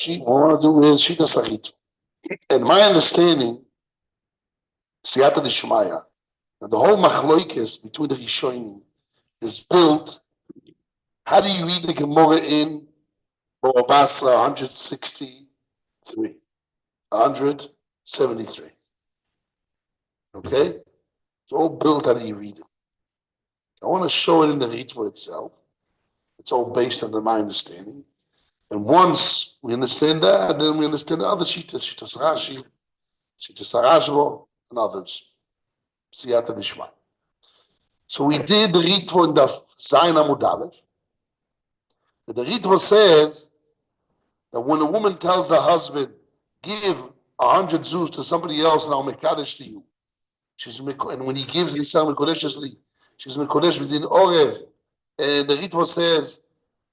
want to do is Shita Sarit. And my understanding, Siyata Nishmaya, that the whole machloikis between the Rishonim is built. How do you read the Gemara in Baba Basra 163? 173. Okay? It's all built. How do you read it? I want to show it in the Ritva itself. It's all based on my understanding. And once we understand that, then we understand the other Shitas, Shitas Rashi, Shitas Arashvo, and others. Siyata Nishma. So we did the Ritva in the Zayin Amud Aleph. The Ritva says that when a woman tells the husband, give 100 zuz to somebody else and I'll make kaddish to you. And when he gives Isha Mekodeshly, she's Mekodesh within Orev. And the Ritva says,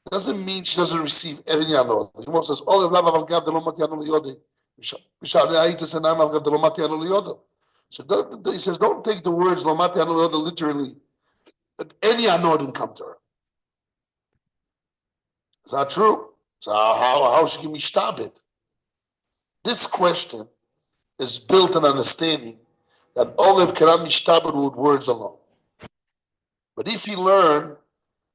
doesn't mean she doesn't receive any anod. The Gemara says, Orev lava valgav de lo mati anu liyode. Mishal le'ayit esenayim valgav de lo mati anu liyode. So he says, don't take the words lo mati anu liyode literally. That any anod didn't come to her. Is that true? So how should we stop it? This question is built on understanding that Orev cannot be stopped with words alone. But if you learn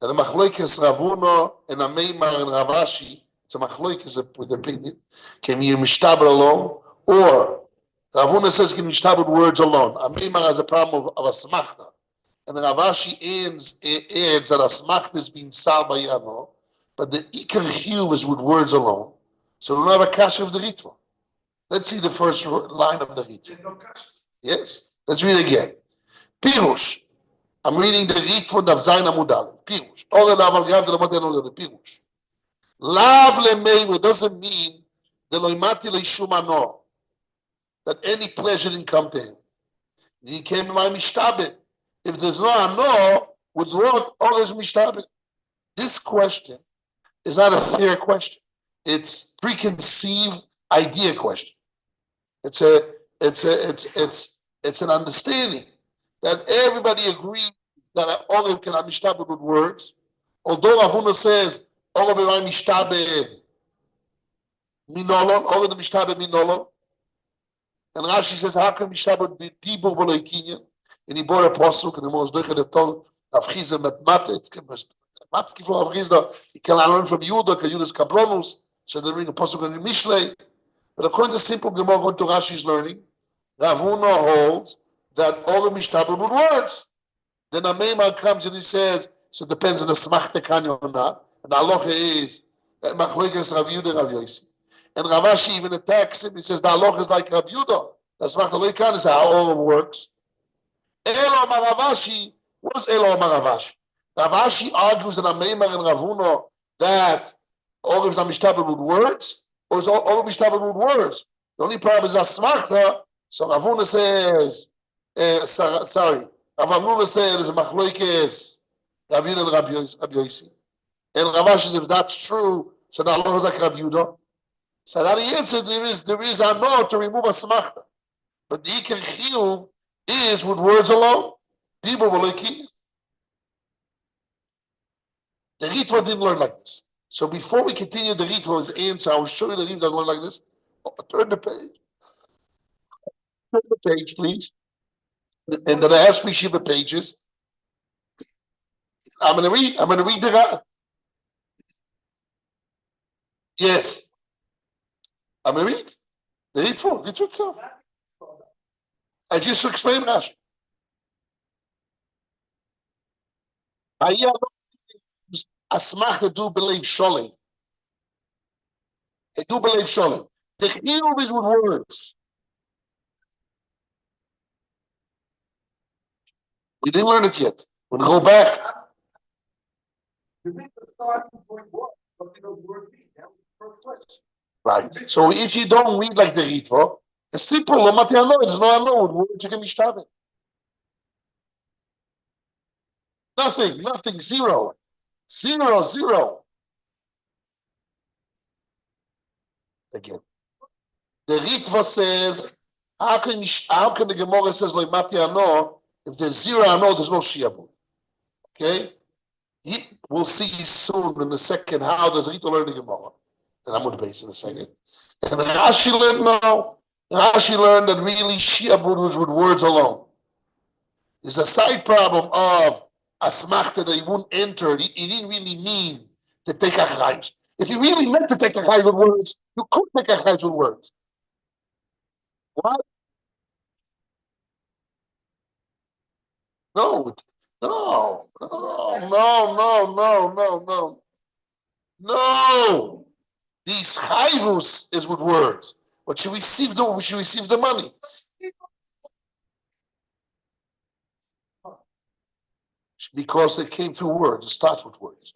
that the Machloikes Ravuno and Ameimar and Ravashi, it's a Machloikes with opinion, can be mishtabed alone, or Ravuna says can be mishtabed with words alone. Ameimar has a problem of asmachta, and Ravashi adds that asmachta is being salved by Yano, but the Iker Chiyuv is with words alone. So we don't have a kasha of the Ritva. Let's see the first line of the Ritva. Yes, let's read again. Pirush. I'm reading the Ritva of Zayin Amud Aleph. Pirush. Ore lav gav de lo mati anu liyode. Pirush. Lav lemeiru doesn't mean de lo imati leishum ano, that any pleasure didn't come to him. He came to my mishtabed. If there's no ano, with what ore is mishtabed? This question is not a fair question. It's preconceived idea question. It's an understanding that everybody agrees that Olive cannot mishtabed with words. Although Ravuna says Olive mishtabed minolon, Olive the mishtabed minolon, and Rashi says how can mishtabed be tibur v'lo kinyan? And he brought a pasuk and the most doicha the told Avchiza matmatet matkiflo Avchiza. He can learn from Yudah because Yudah's kabronus. So they bring a pasuk in Mishlei. But according to simple Gemara, going to Rashi's learning, Ravuna holds that all the mishtabed with words. Then Ameimar comes and he says, so it depends on the smachta kanya or not. And the halacha is Machlokas Rav Yudah Rav Yosi. And Ravashi even attacks him. He says the halacha is like Rav Yudah. The smachta loikan is how all works. Elo Maravashi. What is Elo Maravashi? Ravashi argues in Ameimar and Ravuna that all of them mishtabed with words, or is all mishtabed with words? The only problem is asmachta. So Ravuna says, sorry, Ravuna says there's a machloikes Rav Yudah and Rav Yosi. And Ravashi says if that's true, so the halacha is like Rav Yudah. So that the answer there is a no to remove a smachta. But the Iker Chiyuv is with words alone. Dibur v'lo kinyan. The Ritva didn't learn like this. So before we continue the Ritva's answer, I will show you the Ritva that learn like this. Turn the page. Turn the page, please. And then I ask me Shiva pages. I'm going to read the. Yes. I'm going to read the Ritva itself. I just explained Rashi. Asmach do believe Sholem. I do believe Sholem. The Chiyuv is with words. We didn't learn it yet. We're going to go back. Right. So if you don't read like the Ritva, it's simple. There's no ano with words you can be mishtabed. Nothing, zero. Zero. Again. The Ritva says, how can the Gemara says like Mati Ano, if there's zero Ano, there's no Shiabud. Okay? We'll see soon in a second how does Ritva learn the Gemara. and I'm going to base in a second. And Rashi learned no. Rashi learned that really Shiabud was with words alone. There's a side problem of Asmachta that he wouldn't enter. He didn't really mean to take a chayv. If he really meant to take a chayv with words, you could take a chayv with words. What? No, no, no, no, no, no, no, no. No. These chayvus is with words. But she received the money. Because it came through words. It starts with words.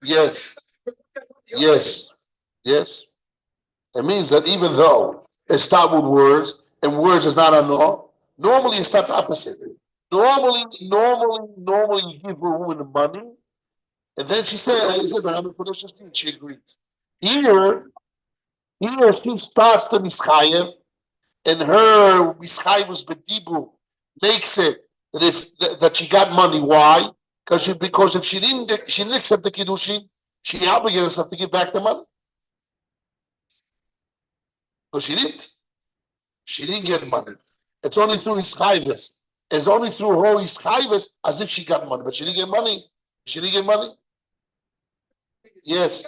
Yes. Yes. Yes. It means that even though it starts with words, and words is not a no, normally it starts opposite. Normally, you give a woman the money, and then she says, I'm a pernicious thing. She agrees. Here, she starts the mischayev, and her mischayevus b'dibur makes it that she got money. Why? Because if she didn't accept the kiddushin, she obligated herself to give back the money. Because she didn't get money. It's only through ischayvus. It's only through her ischayvus as if she got money, but she didn't get money. She didn't get money. Yes.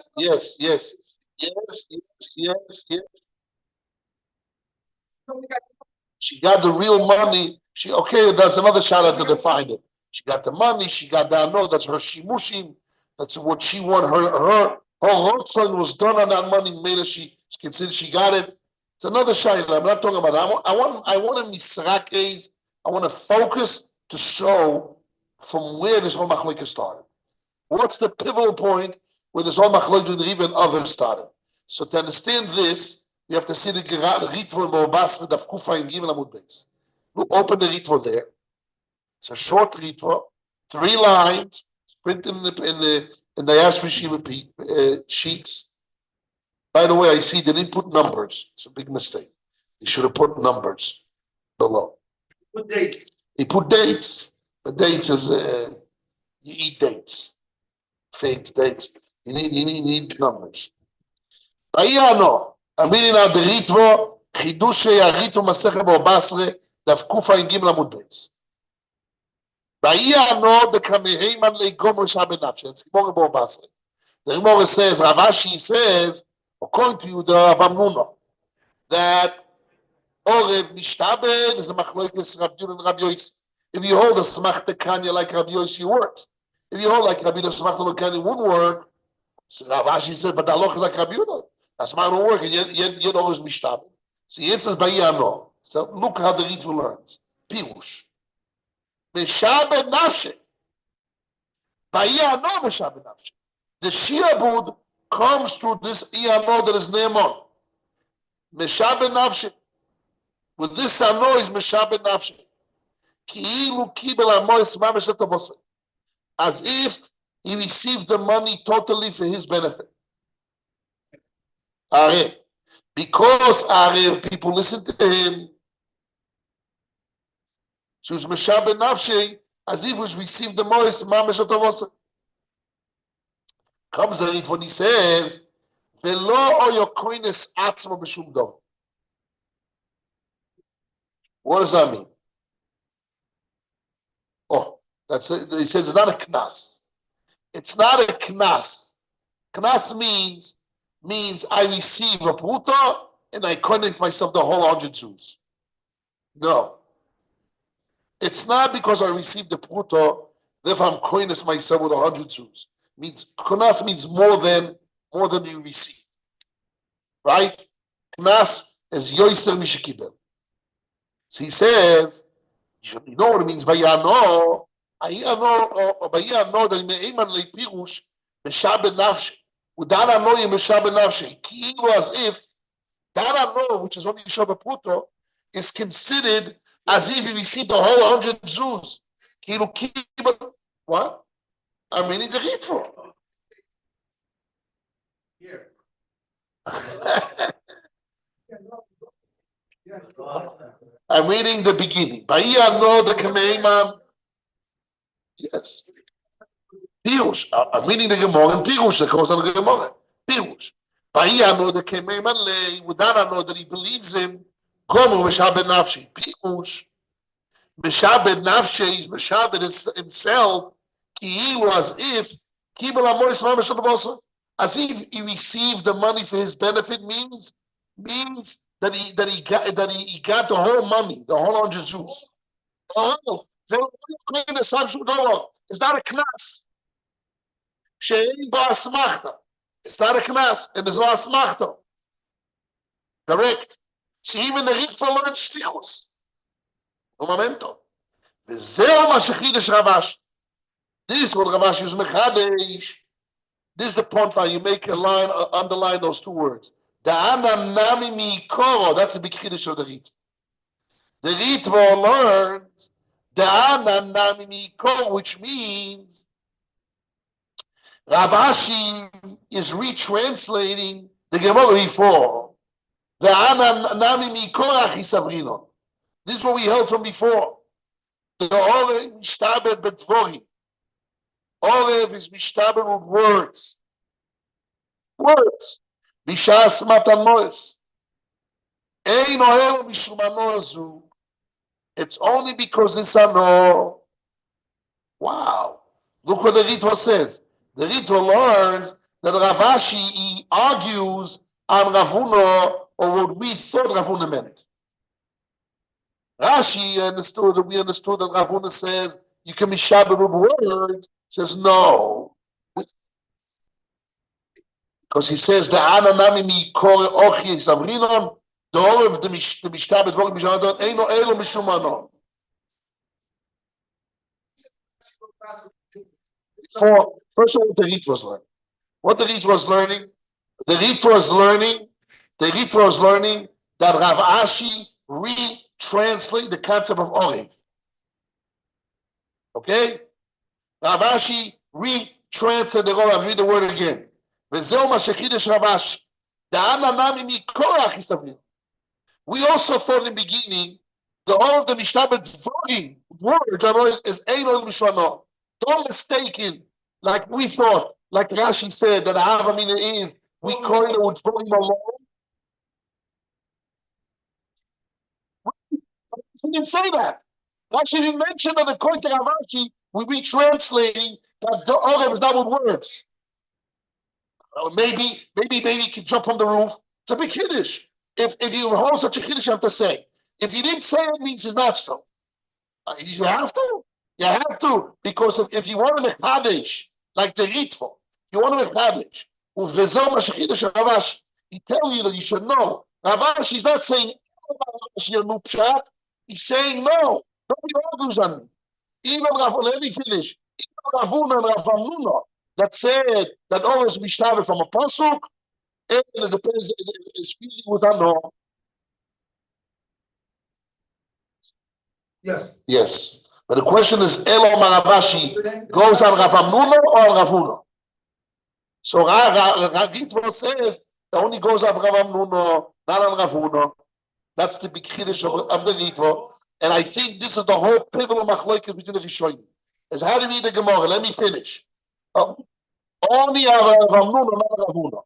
She got the real money. That's another shout out to define it. She got the money. She got that. No, that's her shimushim. That's what she won. Her rotzon was done on that money. Made her she considered she got it. It's another shout. I'm not talking about it. I want a misrakes. I want to focus to show from where this whole machlokes started. What's the pivotal point where this whole machlokes with Riva and others started? So to understand this, you have to see the Ritva in Bobasra Daf Kufa in Gimel Amud Beis. We'll open the Ritva there. It's a short Ritva, 3 lines, printed in the Diaspora Yeshiva sheets. By the way, I see they didn't put numbers. It's a big mistake. They should have put numbers below. Put dates. He put dates. But dates is you eat dates. Fake dates. You need numbers. Bayano. Meaning of the Ritvo, Chidushei Ritvo Masechet Bobasre, Daf Kufa in Gimel Amud Beis. Bayano the Kameheiman Leigom Resha Benafshe. It's Gemara Bobasre. The Gemara says, Ravashi says, according to you, the Avamnuna, that Orev Mishtabed is a machlokes Rav Yud and Rav Yois. If you hold a Smachta Kanya like Rav Yois, you works. If you hold like Rav Yud Smachta Kanya, it wouldn't work. So Ravashi said, but the halacha is like Rav Yud. That's my own work, and yet always Mishtabed. So he answers Bayano. So look how the Ritva learns. Pirush. Meshabed Nafshe. Bayano Meshabed Nafshe. The Shiabud comes through this Iyano that is Ne'eman. Meshabed Nafshe. With this Ano is Meshabed Nafshe. Ki'ilu kibel amois mamash etaboseh. As if he received the money totally for his benefit. Because if people listen to him, so it's Meshabed Nafshe, as if he received the mois mamash etaboseh. Comes the it when he says, "Velo oyokoines atzma b'shum dov." What does that mean? Oh, that's it. He says it's not a knas. It's not a knas. Knas means I receive a pruta and I connect myself the whole 100 Jews. No. It's not because I received the pruta, therefore I'm connecting myself with 100 Jews. Knas means more than you receive. Right? Knas is yoiser mishikibel. So he says, you know what it means, Bayano, that me'eman le'pirush, Meshabed Nafshe. Without Ano, you Meshabed Nafshe. Ki'ilu as if, that Ano, which is only Shabbat Pruto, is considered as if he received the whole 100 Jews. Ki'ilu kibel, what? I'm reading the Ritva. Here. I'm reading the beginning. Bayano the Kameiman. Yes. Pirush. I'm reading the Gemara in Pirush. That comes on the Gemara. Pirush. With that I know that he believes him. Gomer Meshabed Nafshi. Pirush. Meshabed Nafshi is Meshabed himself. Ki'ilu as if as if he received the money for his benefit means that he got the whole money, the whole 100 Jews. Oh, it's not a knas. It's not a knas, and there's no asmachta. Correct. So even the Ritva learned shtichus. Un momento. וזהו מה שחידש רבש. This is what Ravash is mechadesh. This is the point where you make a line, underline those two words. Da'ana nami mikoro. That's the big chiddush of the Ritva. The Ritva learns Da'ana nami mikoro, which means Ravashi is retranslating the Gemara before. Da'ana nami mikoro achisavrino. This is what we heard from before. The Orev mishtaber betvorim. Orev is mishtaber with words. Words. Bishas matanois. Ein oel mishumanozu. It's only because it's a no. Wow. Look what the Ritva says. The Ritva learns that Ravashi he argues on Ravuna or what we thought Ravuna meant. Rashi understood that Ravuna says you can be shabbat with words. Says no, because he says the ananami mi kore ochi zavrinon the orev the mishtabet v'orim mishamadon eino elo mishumano. First of all, the Ritva was learning. What the Ritva was learning? The Ritva was learning that Rav Ashi retranslate the concept of orev. Okay. Rav Ashi retranslated the I'll read the word again. We also thought in the beginning the whole of the Mishtabet words is Einol Mishwano. Don't mistaken, like we thought, like Rashi said that Havamina is we call it with Vorim alone. He didn't say that. Rashi didn't mention that according to Rav Ashi we be translating that the Orev is not with words. Maybe you can jump on the roof. It's a big Kiddush. If you hold such a Kiddush, you have to say. If you didn't say it, means it's not so. You have to. You have to. Because if you want to make Hadesh, like the Ritva, you want to make Hadesh, he tells you that you should know. Ravash is not saying, he's saying no. Nobody argues on me. Even let me finish. Even Ravuna and Ravamuna that said that always we started from a pasuk, and it depends. It's speaking with no. Yes. But the question is, Elo Maravashi goes on Ravamuna or Ravuna? So Ritva says that only goes on Ravamuna, not on Ravuna. That's the big chiddush of the Ritva. And I think this is the whole pivotal machloekes between the Rishonim. Is how to read the Gemara. Let me finish. Only Ravuna, not Ravuna.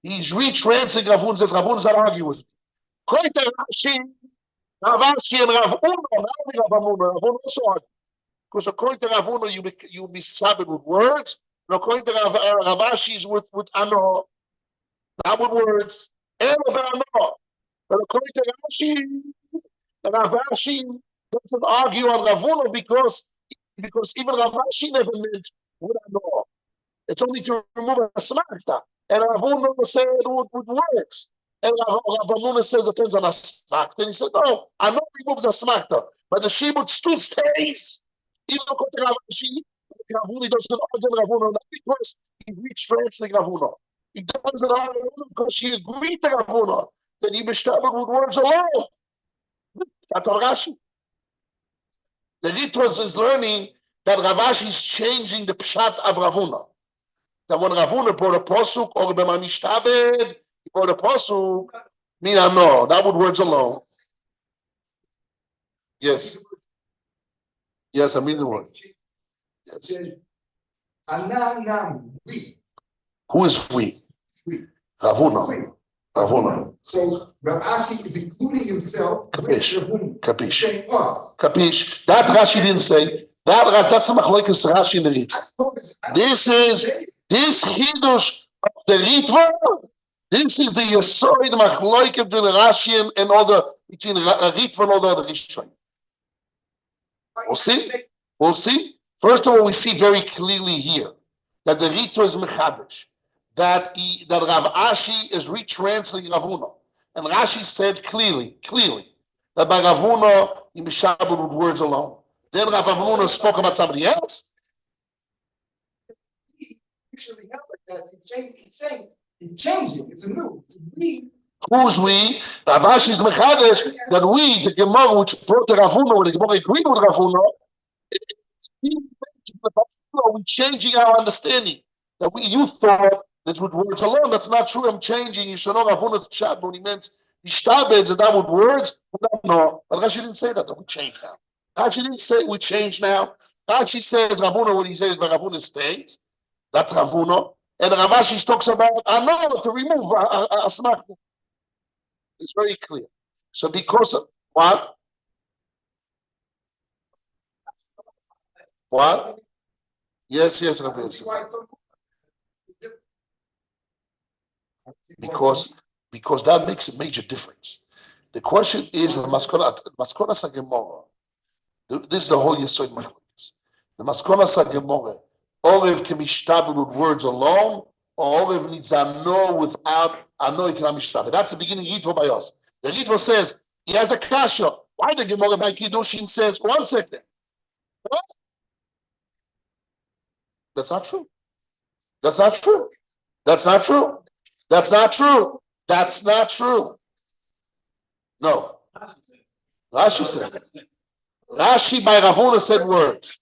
He's retranslating Ravuna. Says Ravuna not argue with me. Quite Rashi and Ravuna, not Ravuna. Ravuna also argue. Because according to Ravuna, you be sabbath with words. And according to Ravashi, is with ano, not with words. And with ano. But according to Ravashi doesn't argue on Ravuna because even Ravashi never meant with ano. It's only to remove a smakta. And Ravuna said with words. And Ravuna says it depends on a smakta. And he said, no, I know removes a smakta. But the shibud still stays. Even according to Ravashi, Ravuna doesn't argue Ravuna not because he retranslates Ravuna. He doesn't argue Ravuna because he agreed to Ravuna that he mishtabed with words alone. That's Rashi. The Ritva is learning that Ravashi is changing the pshat of Ravuna. That when Ravuna brought a posuk or b'ma mishtabed, he brought a posuk. Mina no, not with words alone. Yes. Yes, I mean the word. Yes. We. Who is we? Ravuna. Ravuna. So Rav Ashi is including himself with Ravuna. Capish. Saying us. Capish. That Rashi didn't say. That's a machlokes Rashi in the Ritva. This Hidush of the Ritva. This is the Yesoid machlokes between Rashi and other between Ritva and all the other Rishonim. We'll see. We'll see. First of all, we see very clearly here that the Ritva is Mechadesh, that Rav Ashi is retranslating Ravuna. And Rashi said clearly, that by Ravuna, he mishabed with words alone. Then Rav Ravuna spoke about somebody else. Usually help like that. He's changing. It's a new. It's a we. Who's we? Rav Ashi is Mechadesh, that we, the Gemara, which brought the Ravuna, when the Gemara agreed with Ravuna, we're changing our understanding. That you thought that with words alone, that's not true. I'm changing. You should know Ravuna's chat when he meant Ishtabed, that with words. No, but Rashi didn't say that. We changed now. Rashi didn't say we change now. Rashi says Ravuna, when he says but Ravuna stays, that's Ravuna. And Rav Ashi talks about Ano to remove Asmach. It's very clear. So because of what? What? Yes, Rabbi. Because that makes a major difference. The question is the Maskona Sagemora. This is the whole Yesod Machlokes. The Maskona Sagemora. Orev can be shtabed with words alone, or Orev needs Ano without Ano he cannot be shtabed. That's the beginning Ritva by us. The Ritva says he has a kasha. Why the Gemara by Kiddushin says 1 second? What? That's not true. That's not true. That's not true. That's not true. That's not true. No. Rashi said. Rashi by Ravuna said words.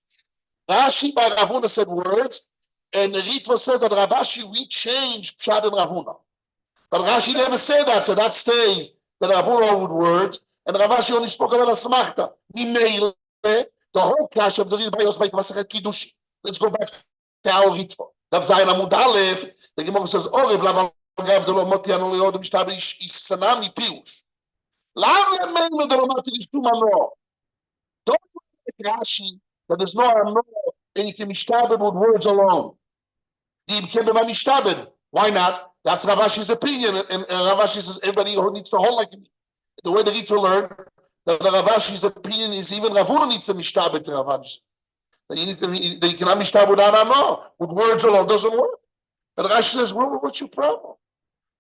Rashi by Ravuna said words, and the Ritva says that Rav Ashi we changed Pshat and Ravuna. But Rashi never said that, so that stays that Ravuna with words, and Rav Ashi only spoke about a smachta. The whole cash of the Ritva by Yosbait Masachet Kiddushi. Let's go back to our Ritva. Dav Zayin Amud Aleph, the Gemara says, Orev Lava Gav Delo Moti Anu Leod Mishtab Isanami Pirush. Lav Lemein Delo Moti Lishtumano. Don't like Rashi that there's no Ano and you can mishtabed with words alone. Why not? That's Rav Ashi's opinion, and Rav Ashi says everybody who needs to hold like me. The way they need to learn that Rav Ashi's opinion is even Ravuna needs to mishtabed to Rav Ashi. That you cannot mishtabed without Ano. With words alone doesn't work. But Rashi says, well, what's your problem?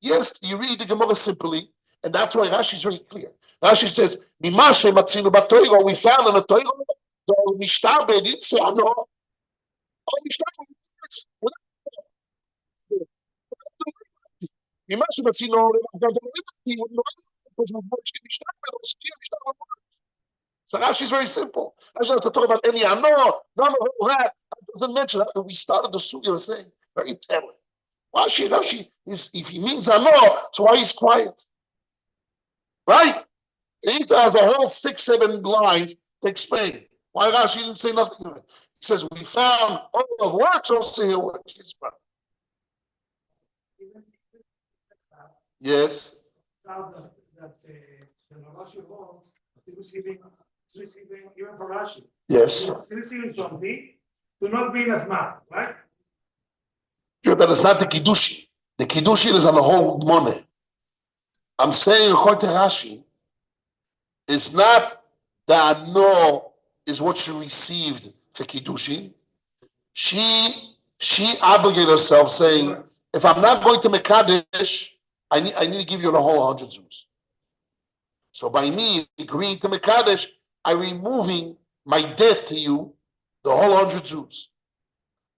Yes, you read the Gemara simply, and that's why Rashi is very clear. Rashi says, Mimashe Matzinu Batoiro, we found in the Torah, the Mishtabed didn't say Ano. Oh, Mishtabed words. Mimashe Matzinu, so Rashi is very simple. Rashi doesn't talk about any Ano, none of that. Doesn't mention that. We started the sugya saying, very telling. Rashi is, if he means Ano, so why he's quiet? Right? He has a whole 6-7 lines to explain why Rashi didn't say nothing. He says, we found all the words, also here words. Yes. Now that the Rashi wants receiving even for Rashi. Yes. Receiving something to not be in a smart, right? Sure, but it's not the Kiddushi. The Kiddushi is on the whole money. I'm saying, according to Rashi, it's not that Ano is what she received for Kiddushi. She obligated herself saying, if I'm not going to Mekadesh, I need to give you the whole 100 zuz. So by me agreeing to Mekadesh, I'm removing my debt to you, the whole 100 zuz.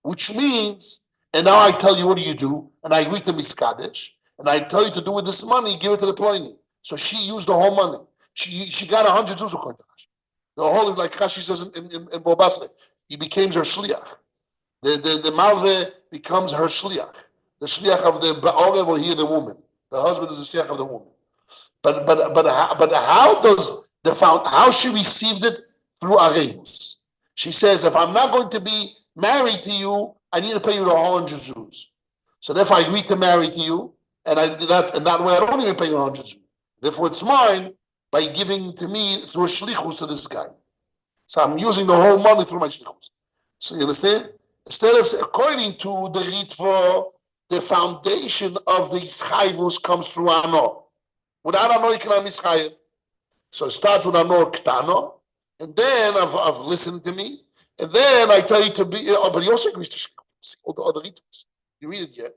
Which means, and now I tell you, what do? And I agree to Miskadesh, and I tell you to do with this money, give it to the Ploini. So she used the whole money. She got 100 zuz according to Rashi. The whole, like Rashi says in Bobasle, he became her shliach. The malve becomes her shliach. The shliach of the ba'ore will hear the woman. The husband is the shliach of the woman. But how does how she received it? Through arevus. She says, if I'm not going to be married to you, I need to pay you the whole 100 zuz. So therefore I agree to marry to you, and that way I don't even pay 100 Jews. Therefore, it's mine by giving to me through a shlichus to this guy. So I'm using the whole money through my shlichus. So you understand? Instead of according to the ritva, the foundation of the ischayvus comes through ano. Without ano, you cannot ischayv. So it starts with ano ktano, and then of listened to me, and then I tell you to be. But he also agrees to shlichus. All the other ritvas. You read it yet?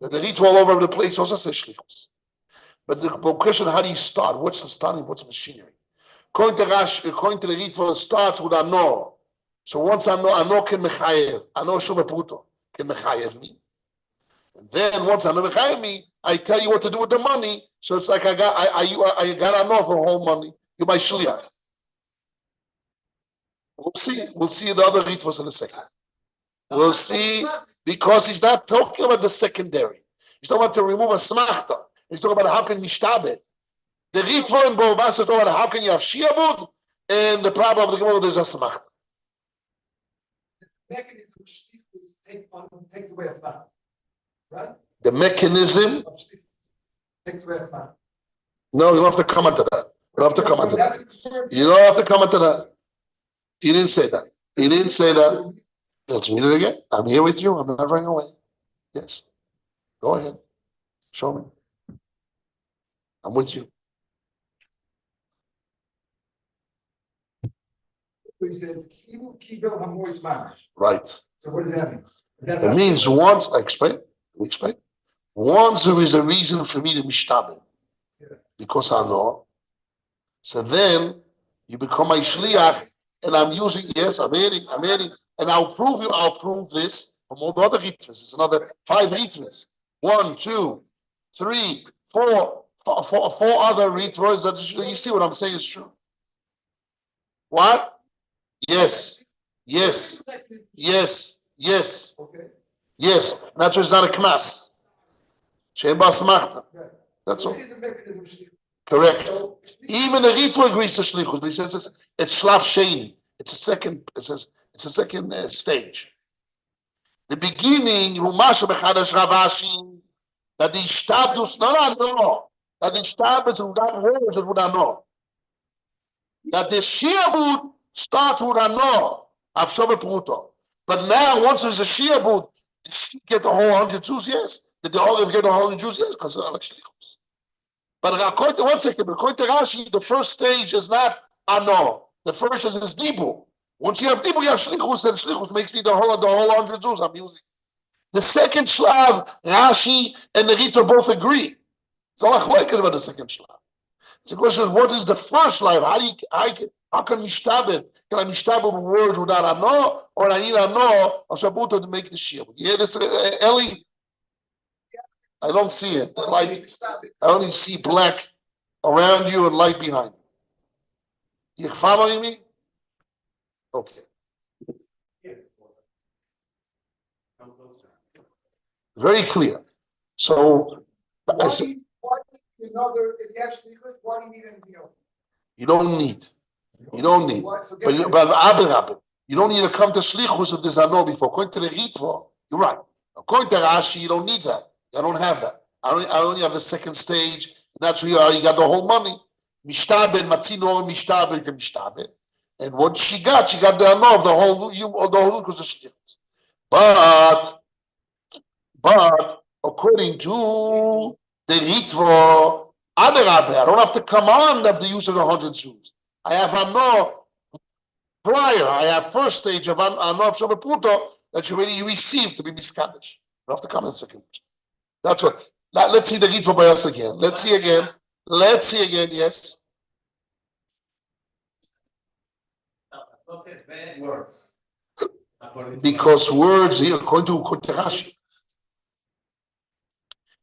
The ritva all over the place also says shlichus. But the question: how do you start? What's the starting? What's the machinery? According to the ritva, it starts with ano. So once ano can mechayev, ano shuvapruto can mechayev me. And then once ano mechayev me, I tell you what to do with the money. So it's like I got ano for whole money. You're my shliach. We'll see. We'll see the other ritvos in a second. We'll see, because he's not talking about the secondary. He's talking about to remove a smachta. He's talking about how can mishtabed. The ritva in Bobas is talking about how can you have shiabud, and the problem of the Gemara is a smachta. Mechanism takes away a smachta, right? The mechanism takes away a smachta. No, you don't have to comment to that. You don't have to comment to that. You don't have to comment to that. He didn't say that. He didn't say that. Let's read it again. I'm here with you. I'm not running away. Yes. Go ahead. Show me. I'm with you. He says, right. So what does that mean? It means once, I explain. Once there is a reason for me to mishtabed, because I know, so then you become my shliach, and I'm using, yes, I'm adding, and I'll prove this from all the other ritvas. It's another 5 ritvas. 1, 2, 3, 4 other ritvas that you see what I'm saying is true. What? Yes. Okay. Yes. That's why it's not a kmas. Sheba smachta. That's all. It is a mechanism. Correct. Even the ritva agrees to shlichus, but he says it's shlav sheni. It's a second. It says it's a second stage. The beginning, Rumasha bechadash Ravashi, that the ishtabdus no, that the ishtabdus without words is without no. That the shiabud starts with ano of Shova Pruto. But now, once there's a shiabud, did she get the whole 100 Jews? Yes. Did the Olive get the whole 100 Jews? Yes, because they're like shlichus. But according to 1 second, but according to Rashi, the first stage is not ano. The first is dibu. Once you have dibu, you have shlichus, and shlichus makes me the whole 100 Jews I'm using. The second shlav, Rashi and the Ritva both agree. So what about the second shlav? The question is, what is the first shlav? How can mishtabed? Can I mishtabed with words without ano, or I need ano of shabuto to make the shir? Yeah, this Eli. I don't see it. The light. I only see black around you and light behind you. You following me? Okay. Very clear. So, Why do you need anything else? you don't need. You don't need. But you don't need to come to shlichus if there's ano before. According to the ritva, you're right. According to Rashi, you don't need that. I don't have that. I only have the second stage. And that's where you got the whole money. Mishtabed, matzino, mishtabed. And what she got the ano of the whole because of shlichus. But according to the ritva, I don't have to command of the use of the 100 Jews. I have ano prior. I have first stage of ano of Shova Pruto that you already received to be miskadosh. You don't have to come in second. That's what. Let's see the ritva by us again. Let's see again. Yes. Look at bad words. Because words here, according to Rashi.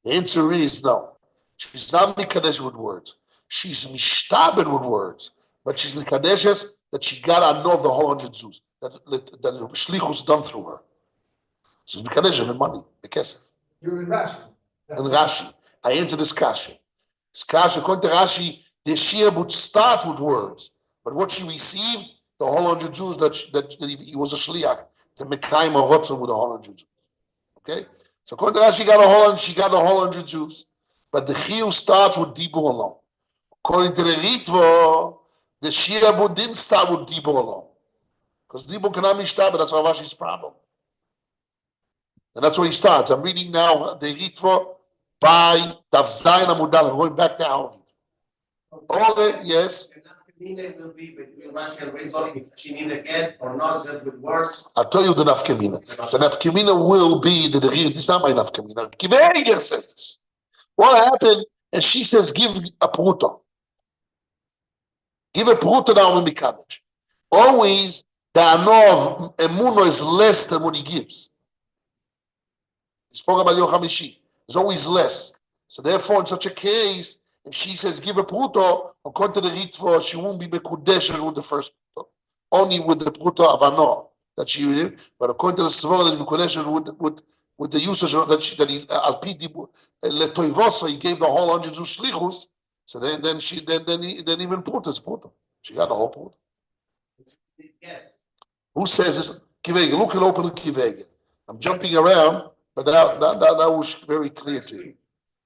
The answer is no. She's not mikadesh with words. She's mishtabed with words, but she's mikadeshes that she got ano of the whole 100 Jews that shlichus done through her. She's mikadesh with money, the kesef. You're in Rashi. In Rashi, I answer this kasha. This kasha, according to Rashi, the shir would start with words, but what she received, the whole 100 Jews that he was a shliach to mekayim a rotzah with the whole 100 Jews. Okay, so according to Rashi, she got the whole 100 Jews. but the chiyuv starts with dibur alone. According to the Ritva, the shiabud didn't start with dibur alone, because dibur cannot be but that's Rav Ashi's problem. And that's where he starts. I'm reading now the Ritva by Daf Zayin Amudal. Going back to our all that, yes. Nafkamina will be between Rashi and Rizal if she need a get or not, just with words. I'll tell you the nafkamina. The nafkamina will be the this is not my nafkamina. Kiveger says this. What happened? And she says, give a pruta. Give a pruta now in the college. Always the ano of emuno is less than what he gives. He spoke about Yom Hamishi. It's always less. So therefore, in such a case, if she says give a pruto, according to the Ritva, she won't be mekudeshes with the first pruto. Only with the pruto of ano that she did. But according to the Svara, that mekudeshes with the usage that he alpidi letoivosa, he gave the whole 100 shlichus. So then even pruto is pruto. She got the whole pruto. Who says this? Kivega. Look at open Kivega. I'm jumping around, but that was very clear to you.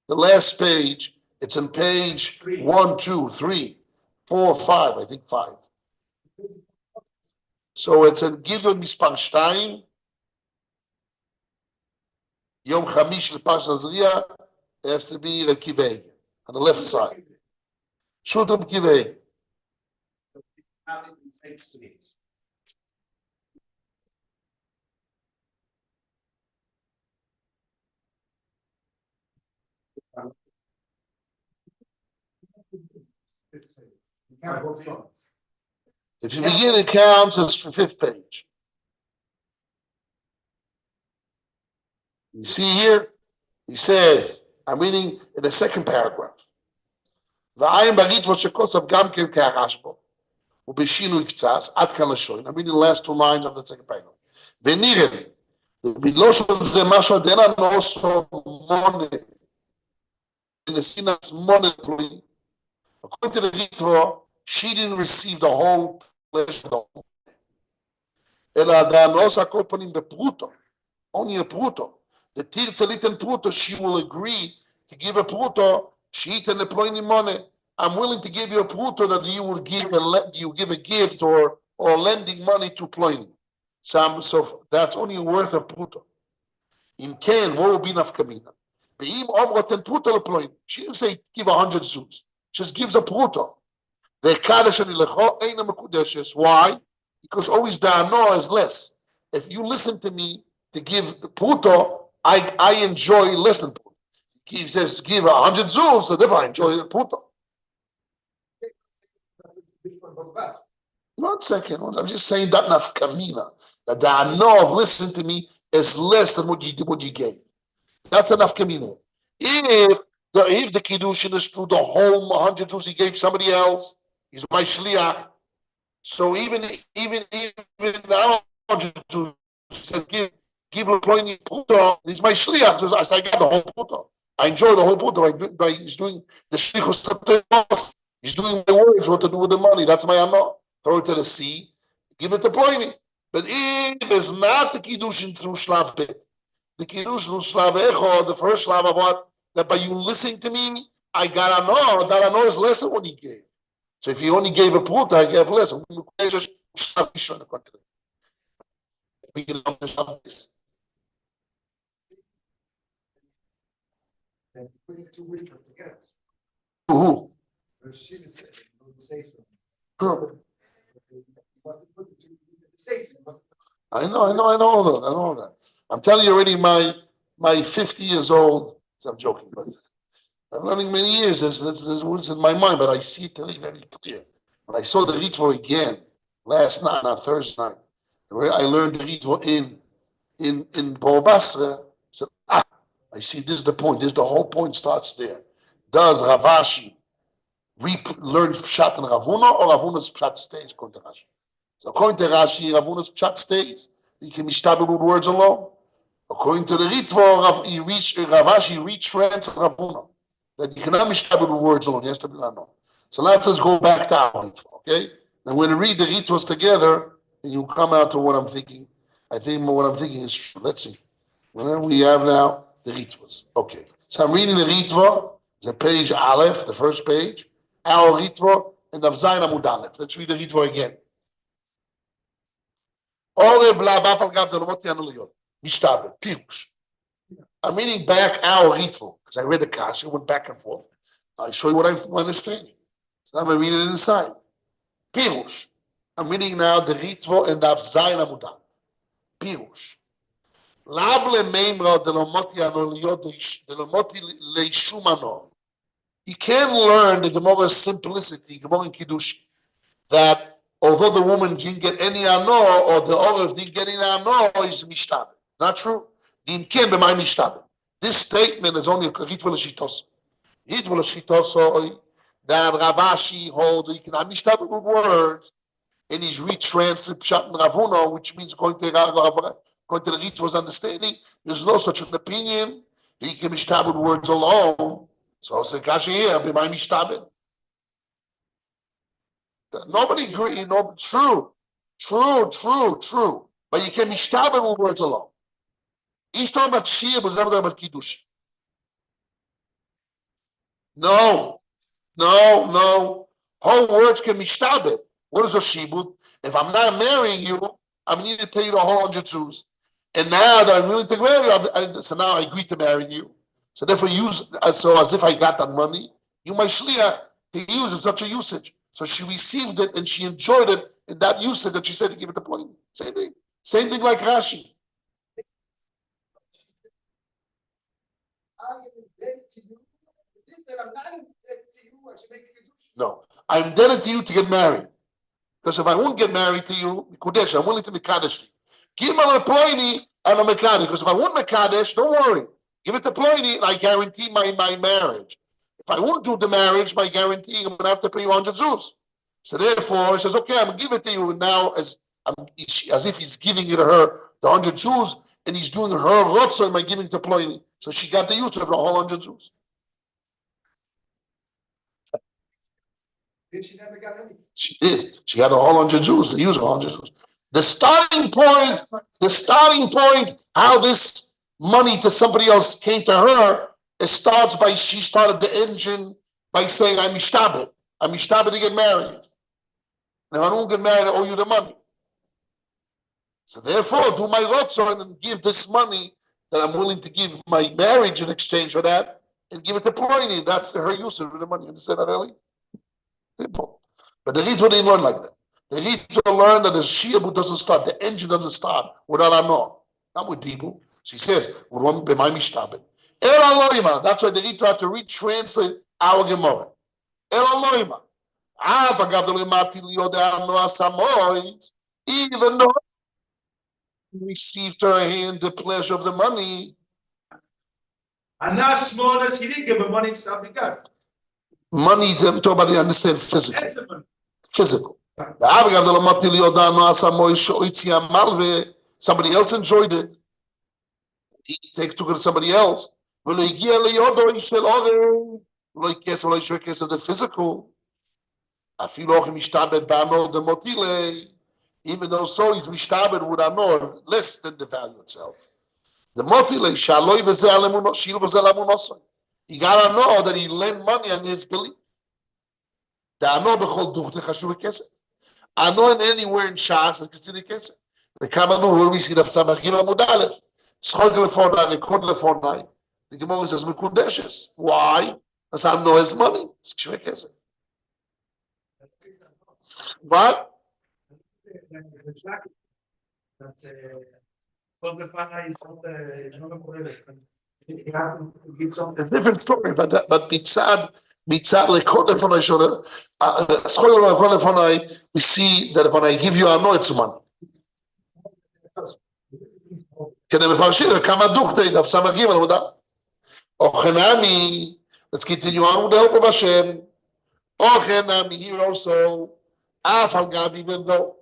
The last page. It's on page 1, 2, 3, 4, 5. I think 5. So it's in Gidon Mispar Shtayim. Yom Chamish L'Parshat Azriya. It has to be a Kiveg on the left side. Shutam Kiveg. If you begin, it counts as the 5th page. You see here, he says, I'm reading in the 2nd paragraph. I'm reading the last 2 lines of the 2nd paragraph. According to the Ritva, she didn't receive the whole pleasure. Only a pruto. The tirtzalit pruto, she will agree to give a pruto. She eat and employ money. I'm willing to give you a pruto that you will give a gift or lending money to ploying. So that's only worth a pruto. In Ken, what will be nafkamina? She didn't say give 100 zuz. Just gives a pruto. Why? Because always the ano is less. If you listen to me to give the pruto, I enjoy less than pruto. He says give 100 zuz, so therefore I enjoy the pruto. 1 second. I'm just saying that nafkamina, that the ano of listen to me is less than what you gave. That's enough kamina. If the kiddushin is through the whole 100 Jews he gave somebody else, he's my shliach. So even 100 Jews said give employee puto, he's my shliach. So I get the whole puto. I enjoy the whole puto by he's doing the shlichus. He's doing my words, what to do with the money. That's my ano. Throw it to the sea, give it to Ploini. But if it's not the kiddushin through shlav bet, the kiddush slav echo, the first slav about that by you listening to me, I got know that know is less than what he gave. So if he only gave a pruta, I gave less. Who? I know that. I'm telling you already, my 50 years old, I'm joking, but I'm learning many years. There's words in my mind, but I see it very, very clear. When I saw the Ritva again last night, not Thursday night, where I learned the Ritva in Borobasra, so I see this is the point. This the whole point starts there. Does Rav Ashi learn Pshat and Ravuna, or Ravuna's Pshat stays according to Rashi? So according to Rashi, Ravuna's Pshat stays. He can be started with words alone. According to the Ritva, Rav Ashi retranslates Ravuna. That you cannot be started with words alone. He has to be no. So let's go back to our Ritva, okay? And when we read the Ritvas together, and you come out to what I'm thinking. I think what I'm thinking is true. Let's see. Well, then we have now the Ritvas. Okay. So I'm reading the Ritva. The page Aleph, the first page, our Ritvo, and Avzayin Amud Aleph. Let's read the Ritvo again. Pirush. I'm reading back our Ritvo, because I read the Kasha, went back and forth. I show you what I'm understanding. So I'm reading it inside. Pirush. I'm reading now the Ritvo and the Avzayin Amud Aleph. Pirush. You can learn the Gemara's simplicity, Gemara in Kiddush, that although the woman didn't get any ano, or the Orif didn't get any ano, is mishtabed. Not true. This statement is only a Ritva L'Shitos. Ritva L'Shitos, that Ravashi holds, you can have mishtabed with words, and he's retranslated Pshat and Ravuna, which means going to the Ritva's understanding. There's no such an opinion. He can mishtabed with words alone. So it's a kasha here, b'may mishtabed. Nobody agree. No, true. But you can mishtabed with words alone. He's talking about shia, but he's not talking about kiddush. No. Whole words can mishtabed. What is a shibud? If I'm not marrying you, I need to pay you the whole 100 Jews. And now that I'm willing to marry you, so now I agree to marry you. So therefore, so as if I got that money, you my shliach, he used such a usage. So she received it and she enjoyed it in that usage that she said to give it to point. Same thing like Rashi. I am indebted to you. This that I'm not indebted to you, I should make a kiddush. No, I'm indebted to you to get married. Because if I won't get married to you, Kodesh, I'm willing to Mekadesh to you. Give me a Ploini and a Mekadesh. Because if I won't Mekadesh, don't worry. Give it to Ploini and I guarantee my marriage. If I won't do the marriage by guaranteeing, I'm going to have to pay you 100 Zuz. So therefore, he says, okay, I'm going to give it to you now as if he's giving it to her, the 100 Zuz, and he's doing her Rotzo by giving to Ploini. So she got the use of the whole 100 Zuz. She never got anything. She did. She got a whole 100 Jews. They use 100 Jews. The starting point, how this money to somebody else came to her, it starts by she started the engine by saying, I'm mishtabed. I'm mishtabed to get married. And if I don't get married, I owe you the money. So therefore, do my rotzon and give this money that I'm willing to give my marriage in exchange for that, and give it to Ploini. That's her use of the money. Understand that, Ellie? Simple. But the Ritva didn't learn like that. The Ritva learned that the Shiabu doesn't start, the engine doesn't start without Ano. Not with Dibu. She says, that's why the Ritva had to retranslate our Gemara. Even though he received her hand the pleasure of the money. He didn't give her money himself, he got. Money, them talk about, they understand physical. Physical. Somebody else enjoyed it. He took it to somebody else. The physical. Even though so he's mishtabed with anor, less than the value itself. The motile, you gotta know that he lent money on his belief. I know in anywhere in Shas is considered kesef. The Kamanu where we see the Samachim Amudalef, Schol Telefonai, Rekod Telefonai. The Gemara says Mekudeshes. Why? Because I know his money. It's kesef. What? It's a different story, but mitzad lekod lefonai shore. Schol lekod lefonai. We see that when I give you, I know it's money. Let's continue on with the help of Hashem. Here also, even though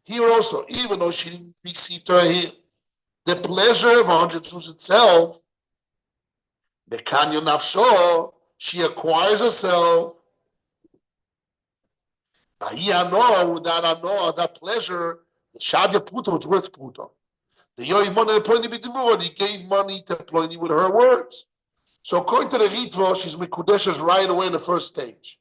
here also, even though she didn't receive her here, the pleasure of 100 Zuz itself, the Kanya Nafsho, she acquires herself. Without that pleasure, the Shadya Puto is worth Puto. The Yoy money Pliny b'dibur, he gave money to Pliny with her words. So according to the Ritva, she's Mikudeshes right away in the first stage.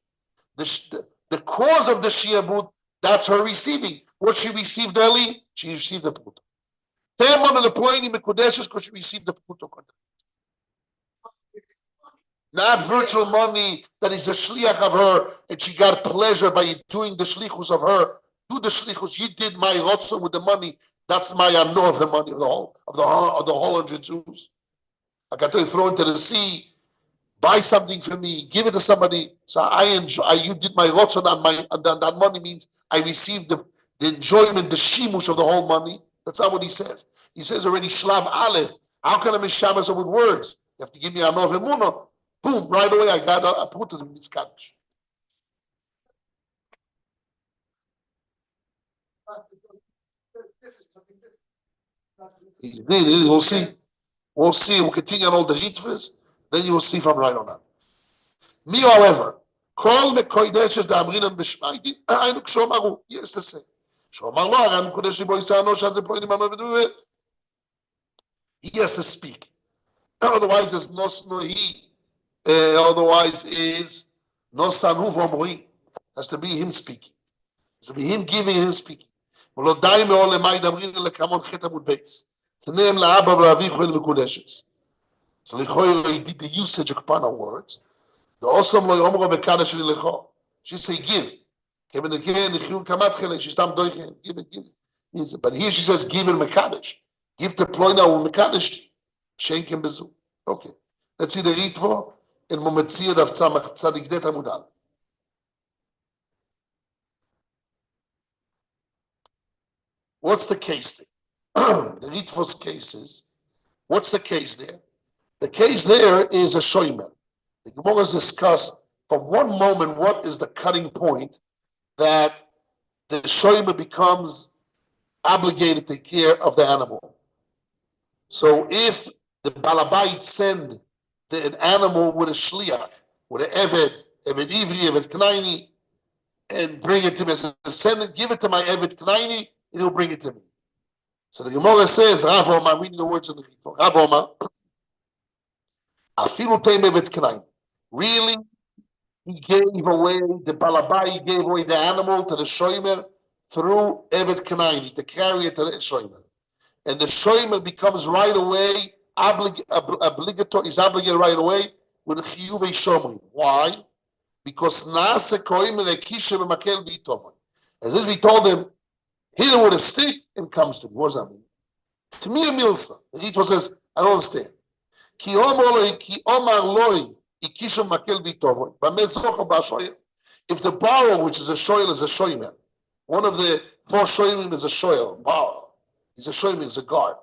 The cause of the Shiabut, that's her receiving. What she received early, she received the Put. Temon and the Pliny Mikudeshes because she received the Put. Not virtual money that is a shliach of her, and she got pleasure by doing the shlichus of her. Do the shlichus. You did my rotzon with the money. That's my ano of the money of the whole 100 Jews. I got to throw into the sea. Buy something for me. Give it to somebody. So I enjoy. You did my rotzon on my. And that money means I received the enjoyment, the shimush of the whole money. That's not what he says. He says already shlav aleph. How can I mishamas with words? You have to give me ano of emunah. Boom! Right away, I got I put it in this couch. We'll see. We'll see. We'll continue on all the ritvas. Then you will see from right on out. Me, however, call me koideshes the amrinan b'shmaiti. I look shomaru. Yes, to say. Shomar lo aram kodesh bo isano shad lepoinim anovedu. He has to speak. Otherwise, there's no he. Otherwise is no sanu v'omri. Has to be him speaking. Has to be him giving, him speaking. ולא די מאוד למאי דמרין לכמון חטא עמוד בייס. תנאם לאבא ולאביך ואין מקודשת. So he did the usage of Pana words. The awesome lo yomro bekada sheli lecho. She say give. Give it again. Kamat chele. She stam doichen. Give it. But here she says give it mekadesh. Give the ploina u mekadesh. Schenken bezu. Okay. Let's see the Ritvo in Mometzia Dav Tzamach Tzadik Det Amudal. What's the case there? The Ritvo's case is, what's the case there? The case there is a shoymer. The Gemara has discussed from one moment what is the cutting point that the shoymer becomes obligated to take care of the animal. So if the balabait send an animal with a shliach, with an eved ivri, eved knaini, and bring it to me, send it, give it to my eved knaini, and he'll bring it to me. So the Gemara says, Rav Omar, I'm reading the words in the Ritva. Rav Omar, afilu teim eved knaini. Really, he gave away, the balabai gave away the animal to the shoymer through eved knaini, to carry it to the shoymer. And the shoymer becomes right away obligatory. Is obligated right away with a chiyuvei shomrim. Why? Because naase koimer ekisha b'makel b'itovan. As if he told him, hit him with a stick and comes to me. What does that mean? To me, a milsa. The Ritva says, I don't understand. Ki omar loi ekisha b'makel b'itovan. B'mezocha b'ashoyer. If the borrower, which is a shoyel, is a shoymer, one of the four shoyim is a shoyel, borrower. He's a shoymer, he's a guard.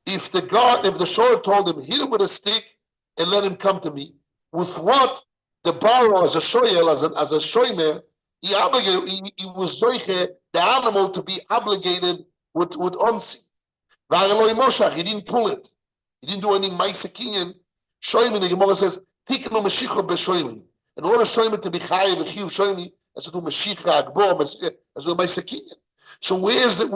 If the shoyler told him, hit him with a stick and let him come to me, with what the borrower as a shoyel, as a shoymer, he was zoiche the animal to be obligated with onsi. He didn't pull it. He didn't do any maisekinyan. Shoymer, the Gemara says, tiknu meshicha b'shoymer. In order for shoymer to be chayiv and chiyuv shoymer, as to do meshicha agbo, as to do maisekinyan. So where's the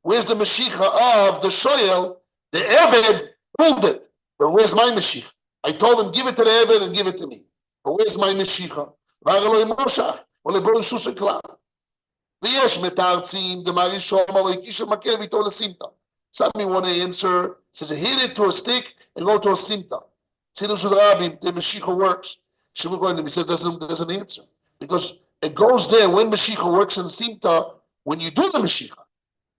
meshicha of the shoyel? The Eved pulled it. But where's my Mashiach? I told him, give it to the Eved and give it to me. But where's my Mashiach? Some me want to answer, says, hit it to a stick and go to a simta. The Mashiach works. He says, doesn't answer. Because it goes there when Mashiach works in simta, when you do the Mashiach.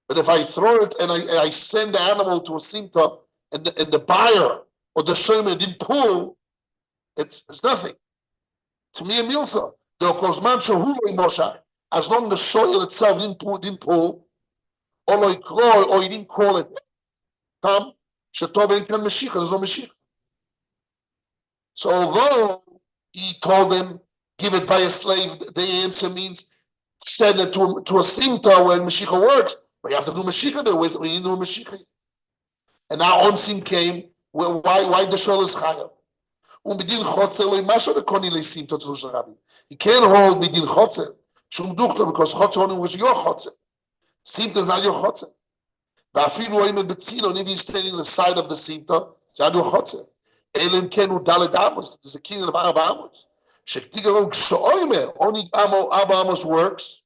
But if I throw it and I send the animal to a simta and the buyer or the shoymer didn't pull, it's nothing. To me, a milsa. As long as the shoyel itself didn't pull, or he didn't call it, come, there's no Mashiach. So although he told him, give it by a slave, the answer means send it to a simta when Mashiach works. But you have to do Mashiach there. When you do Mashiach. And now Onsim came. Why the shol is chayav? He can't hold midin chotzer. Shum duchta because chotzer only was your chotzer. Simta is not your chotzer. ואפילו אם בצינו, if he's standing on the side of the Sinta, זה עד חוצה. אלא אם כן הוא דלת עמוס, there's a king of 4 עמוס. שכתיגרון כשאומר, only 4 עמוס works,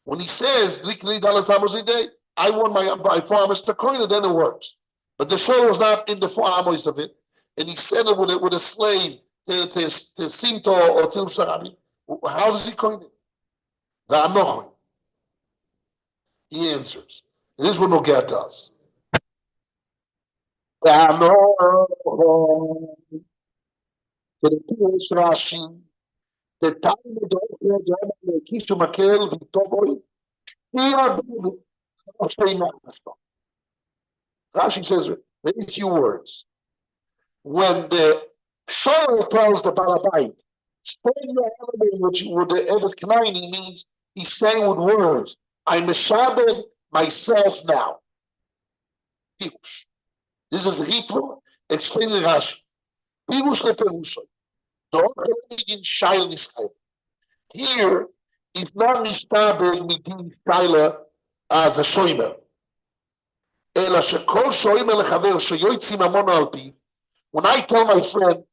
when he says, likli dalas amos a day, I want my 4 amos to coin it, then it works. But the show was not in the 4 amos of it, and he said it with a slave to Sinto or to Sarabi. How does he coin it? The Anochim. He answers. This is what Nogat does. The Anochim. The Pirush Rashi. The time of the Kishu Makel, the Toboy. Rashi says very few words. When the Shoel tells the Balabait, spread your element, which with the Evet Knaini means he's saying with words, I meshabed myself now. Pirush. This is Ritva explaining Rashi. Pirush leperusha. Don't in Shail Nisrael. Here, it's not Nishtabed Midin Shaila as a Shoimer. Ela shekol shoimer lechaver sheyotzim amon al pi. When I tell my friend,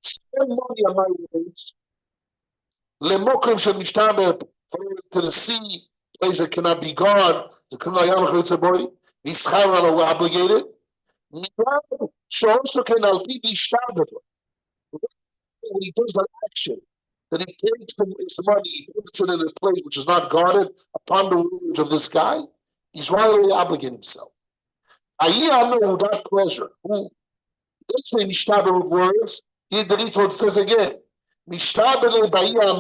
spend money on my wage, lemokim shel mishtaber, to the sea, place that cannot be gone, the kunayam chutzaboy, mischar are obligated. Mirad sheoso ken al pi mishtaber. When he does that action, that he takes his money, he puts it in a place which is not guarded upon the rules of this guy, he's rightly obligating himself. I know that pleasure. Who let's say Mishtaber with words, here the Ritva says again, Mishtaber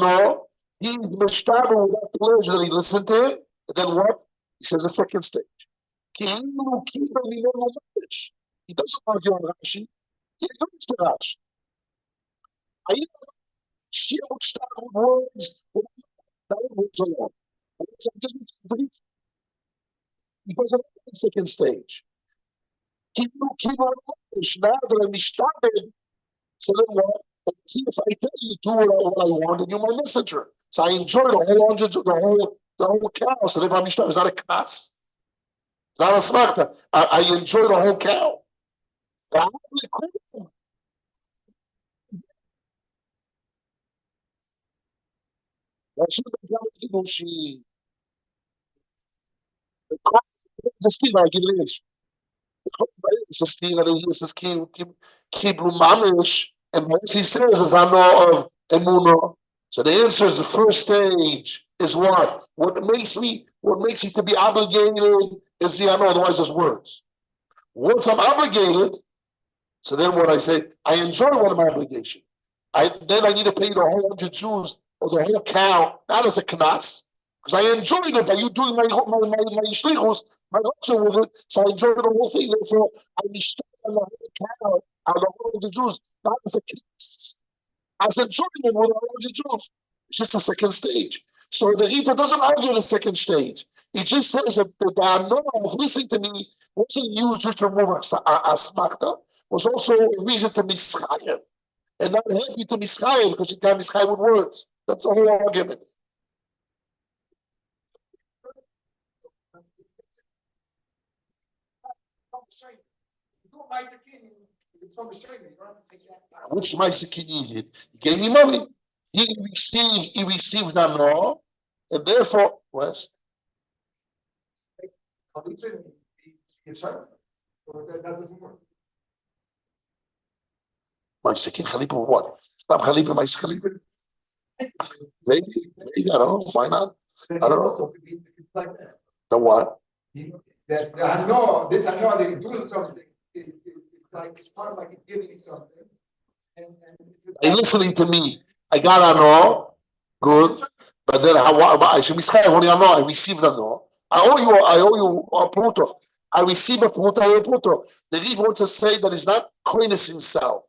no, he's Mishtaber with that pleasure that he listened to it, and then what? He says the second stage. He doesn't argue on Rashi, he agrees to Rashi. She would start with words that words alone. Because of the second stage. Keep on now that I'm started. So then what? See if I tell you do what I want, and you're my messenger. So I enjoy the whole the whole cow. So if I'm started, is that a class? Is that a smachta? I enjoy the whole cow. I give it is. It's a steal that he says keep mamish, and what he says is I know of emuno. So the answer is the first stage is what? What makes me to be obligated is the I know, otherwise it's words. Once I'm obligated, so then what I say, I enjoy one of my obligation. Then I need to pay the whole 100 Jews or the whole cow, not as a knas, because I enjoyed it by you doing my shlichus, my also with it, so I enjoyed the whole thing. Therefore, I mishtat on the whole cow, on the whole Jews, not as a knas. As enjoyment with the 100 Jews. It's just a second stage. So the Rita doesn't argue the second stage. He just says that the no of listening to me wasn't used just to remove asmakta, was also a reason to mischayel. And not happy to mischayel because you can't mischayel with words. That's the whole argument. Which Ma'aseh needed? He gave me money. He received that law, and therefore, Wes. That doesn't work. Ma'aseh Chalipa what? Stop Chalipa, Ma'aseh Chalipa. Maybe, I don't know. Why not? I don't know. The what? That I know that he's doing something. It's part of like giving something. Are you listening to me? I got a no, good, but then I should be scared. What do you know? I received a no. I owe you a pruto. I receive a pruto, I owe a pruto. The Reeve wants to say that he's not coinus himself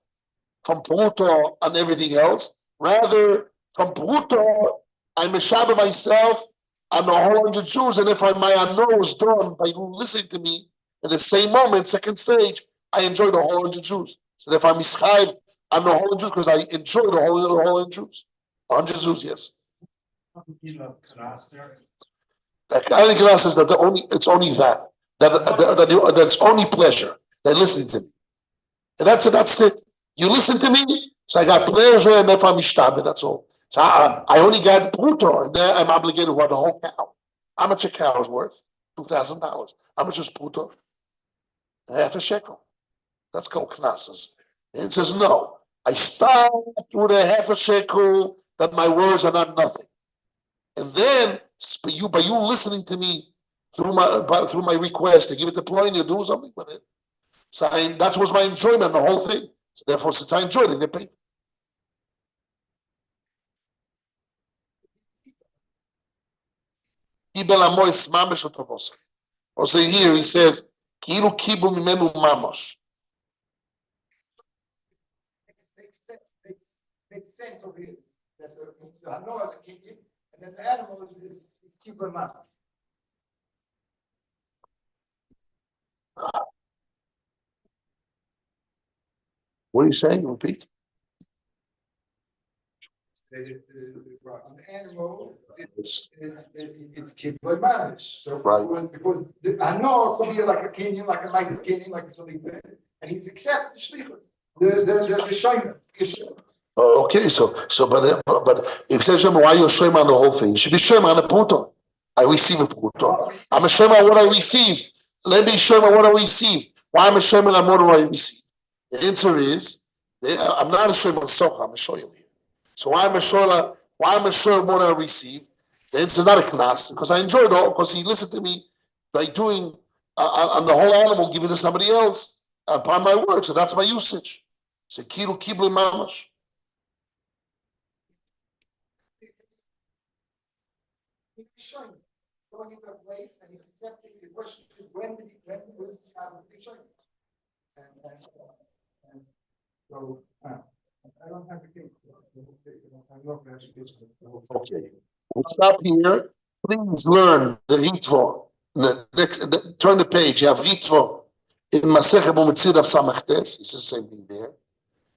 from pruto and everything else. Rather, from pruto, I'm a shabbat myself and the whole 100 Jews, and if my no is done by listening to me in the same moment, second stage, I enjoy the whole 100 Jews. So if I'm mischieved, I'm the whole Jews because I enjoy the whole Jews. 100 Jews, yes. The kind of class is that it's only that. that's only pleasure. They're listening to me. And that's it. You listen to me, so I got pleasure and if I'm ishtabed, that's all. So I only got pruto, and then I'm obligated to run the whole cow. How much a cow is worth? $2,000. How much is pruto? Half a shekel. That's called knases. And it says, no, I start with a half a shekel that my words are not nothing. And then by you listening to me through my request to give it to Ploin, you do something with it. So that was my enjoyment, the whole thing. So therefore, since I enjoyed it, they paid. Also here he says, "Kilu kibu mimenu mamash." Makes sense over here that the Hanoah is a kibble, and then the animal is kibbul mamash. What are you saying? Repeat. The animal, it's kibbul mamash. So right. Because the Hanoah could be like a kenyan, like a nice kenyan, like something bad, and he's accepted the shlichut, the shayna. Okay, but if says why you're showing on the whole thing, you should be showing on the pruto. I receive a pruto. I'm a showing on what I receive. Let me show you what I receive. Why am I showing on what do I receive? The answer is, I'm not a showing on socha. I'm a showing here. So why am I showing what I receive? The answer is not a knas because I enjoyed all because he listened to me by doing on the whole animal, giving to somebody else upon my word. So that's my usage. So kilu kibli mamash. Shayna, going into a place and he's accepting the question is when was the shayna? And so I don't have a case. Okay. We'll stop here. Please learn the ritvo. Turn the page. You have ritvo in Masechet B'Metzid of Samachtes. It's the same thing there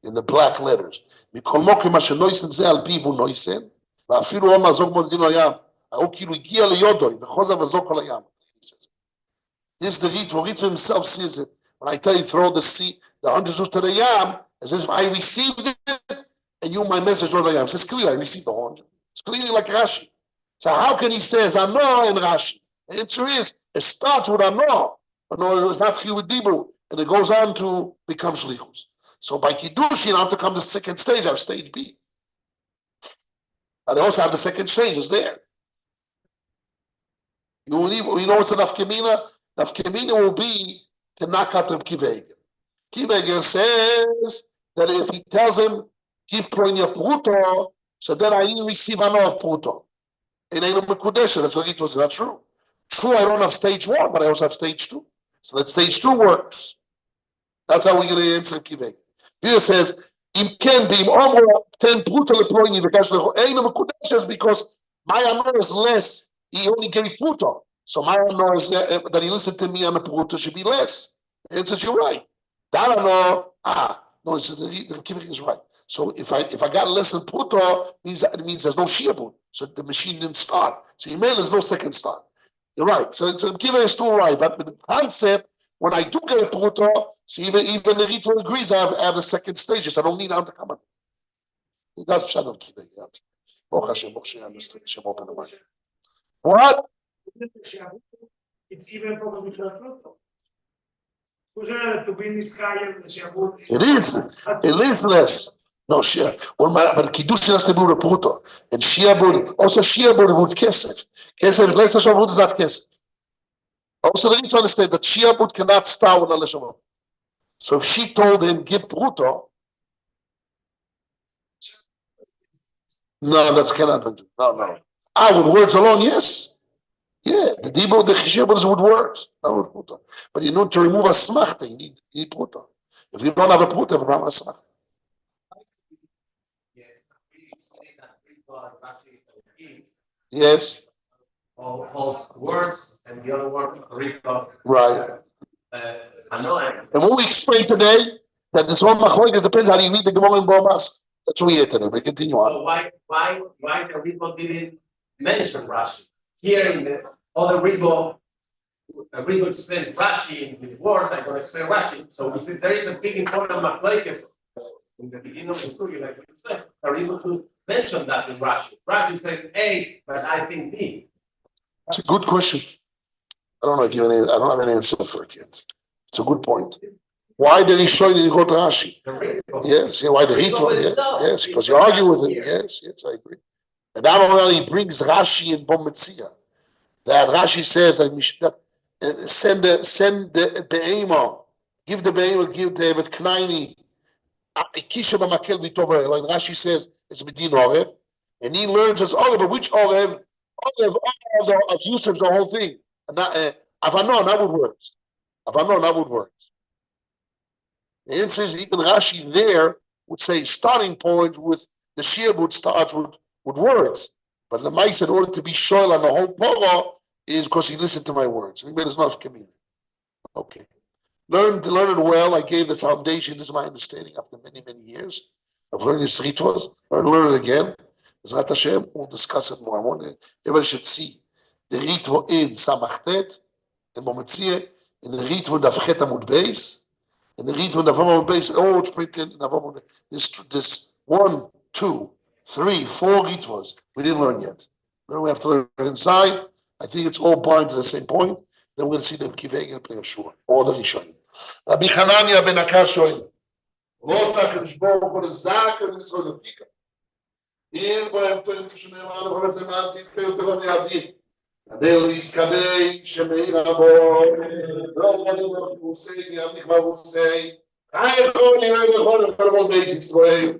in the black letters. מכל מוקר מה שנויסן זה על פיו הוא נויסן, ואפילו הוא מזוג מולדינו הים. הוא כאילו הגיע ליודוי, וחוזר וזוג כל הים. This is the ritvo. Ritvo himself says it. When I tell you throw the sea, the 100 zuz to the yam, it says I received it, and you my message on the yam. It says clearly I received the 100. It's clearly like Rashi. So how can he say Ano in Rashi? The answer is it starts with Ano, but no, it's not with Dibur, and it goes on to become Shlichus. So by Kiddushin, I have to come to the second stage. I have stage B. And I also have the second stage. It's there. You know what's a nafkemina? Nafkemina will be to knock out the Kivegel. Kivegel says that if he tells him, give Pronya Pruto, so then I didn't receive enough Pruto. It ain't a Mekudesha. That's what it was not true. True, I don't have stage 1, but I also have stage 2. So that stage 2 works. That's how we're going to answer Kivegel. Here says, Im can be Omer 10 Pruto lePronya Vekash ain't a Mekudesha because my honor is less. He only gave Pruto. So my honor is that he listened to me on the Pruto should be less. The answer is you're right. That I know, no, the Kivik is right. So if I got less than Pruto, it means there's no Shiabut. So the machine didn't start. So you mean there's no second start. You're right. So Kivik is still right. But with the concept, when I do get a Pruto, so even the Ritual agrees I have the second stages. I don't need how to come on. That's Shadow Kivik. What? It's even for the Fruto. To be in this It is less. No, Shia. But Kiddushin has to be with a Pruto. And Shiabud, also Shiabud with Kesef. Kesef, less Shavud is not Kesef. Also, they need to understand that Shiabud cannot start with a Leshavud. So if she told him, give Pruto, no, that cannot be. No. With words alone, yes. Yeah, the Dibur, the Chishibur is with words, not with Pruto. But you know, to remove a smachta, you need Pruto. If you don't have a Pruto, you don't have a smachta. Yes. Holds words and the other word Rito. Right. And when we explain today that this whole machlokes depends how you read the Gemara in Bomas. That's what we hear today. We continue on. So why the Rito didn't mention Rashi? Here in the other Rito, agree to explain Rashi in his words, I'm going to explain Rashi. So he says there is a big important machlokes in the beginning of the story, like you said, are able to mention that in Rashi. Rashi said A, but I think B. It's a good question. I don't have an answer for it yet. It's a good point. Why did he show you go to Rashi? Yes, yeah, why the Ritva? Yes, because you argue with him. Yes, I agree. And not only he brings Rashi in Bometzia, that Rashi says that send the Be'ema, give the Be'ema, give David Knaini, Kisha B'makel V'tover, like Rashi says, it's B'din Orev, and he learns as Orev, but which Orev? Orev, of Yusuf's the whole thing. And not, Avanon, that would work. The answer is even Rashi there would say starting point with the Shir would start with words. But the Lamaisa, in order to be shoyl on the whole Torah, is because he listened to my words. He made his mouth community. Okay. Learn it well. I gave the foundation. This is my understanding after many, many years of learning this Ritwas. Learn it again. Zrat Hashem, we'll discuss it more. Everybody should see the Ritva in Samachtet, in Mometzia, in the Ritva in Davchet Amud Beis, and the Ritva in Davchet Amud Beis, all it's printed in Davchet. This 1, 2, 3, 4 Ritvas we didn't learn yet. Then we have to learn inside. I think it's all bind to the same point. Then we're going to see them Kiveg and Pnei Yeshua, or the Rishonim. Rabbi Hanania ben Akashoin. Rotzach and Shbor for the Zak and Israel of Fika. Here, by a turn to Shemaiman of Harazeman, Tzitkel, Tevan Yadim. Adel Iskadei, Shemei Rabo, Roman of Hussein, Yamik Hussein. I have only heard the whole of the Israel.